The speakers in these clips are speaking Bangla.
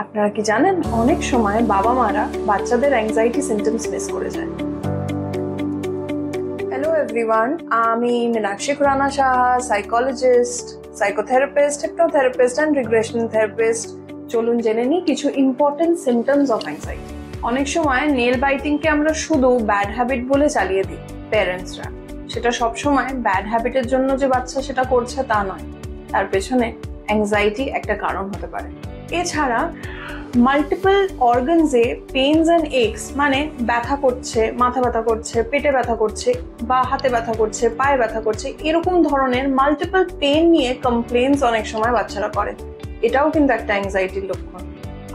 আপনারা কি জানেন অনেক সময় বাবা মারা বাচ্চাদের অ্যাংজাইটি সিমটমস মিস করে যায়। হ্যালো এভরিওয়ান, আমি Meenakshi Khurana Saha, psychologist, psychotherapist, hypnotherapist and regressional therapist. চলুন জেনে নিই কিছু ইম্পর্টেন্ট সিমটমস অফ অ্যাংজাইটি। অনেক সময় নেল বাইটিংকে আমরা শুধু ব্যাড হ্যাবিট বলে চালিয়ে দিই প্যারেন্টসরা। সেটা সবসময় ব্যাড হ্যাবিটের জন্য যে বাচ্চা সেটা করছে তা নয়, তার পেছনে অ্যাংজাইটি একটা কারণ হতে পারে। এছাড়া মাল্টিপল অর্গানসে পেইনস অ্যান্ড একস, মানে ব্যথা করছে, মাথা ব্যথা করছে, পেটে ব্যথা করছে, বা হাতে ব্যথা করছে, পায়ে ব্যথা করছে, এরকম ধরনের মাল্টিপল পেইন নিয়ে কমপ্লেইনস অনেক সময় বাচ্চারা করে। এটাও কিন্তু একটা অ্যাংজাইটির লক্ষণ।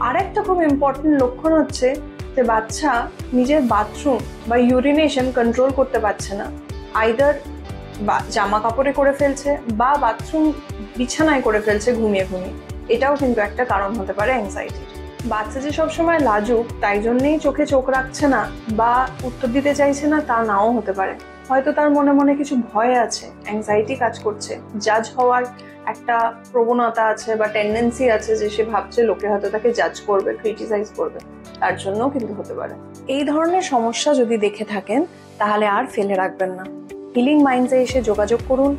আর একটা খুব ইম্পর্টেন্ট লক্ষণ হচ্ছে যে বাচ্চা নিজের বাথরুম বা ইউরিনেশন কন্ট্রোল করতে পারছে না, আইদার জামা কাপড়ে করে ফেলছে বা বাথরুম বিছানায় করে ফেলছে ঘুমিয়ে ঘুমিয়ে। এটাও কিন্তু একটা কারণ হতে পারে অ্যাংজাইটির। বাচ্চা যে সবসময় লাজুক তাই জন্যেই চোখে চোখ রাখছে না বা উত্তর দিতে চাইছে না তা নাও হতে পারে। হয়তো তার মনে মনে কিছু ভয় আছে, অ্যাংজাইটি কাজ করছে, জাজ হওয়ার একটা প্রবণতা আছে বা টেন্ডেন্সি আছে যে সে ভাবছে লোকে হয়তো তাকে জাজ করবে, ক্রিটিসাইজ করবে, তার জন্যও কিন্তু হতে পারে। এই ধরনের সমস্যা যদি দেখে থাকেন তাহলে আর ফেলে রাখবেন না, হিলিং মাইন্ডসে এসে যোগাযোগ করুন।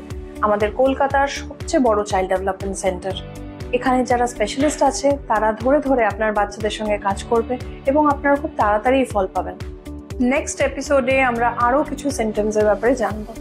আমাদের কলকাতার সবচেয়ে বড় চাইল্ড ডেভেলপমেন্ট সেন্টার। এখানে যারা স্পেশালিস্ট আছে তারা ধরে ধরে আপনার বাচ্চাদের সঙ্গে কাজ করবে এবং আপনারা খুব তাড়াতাড়ি ফল পাবেন। নেক্সট এপিসোডে আমরা আরও কিছু সিমটমসের ব্যাপারে জানবো।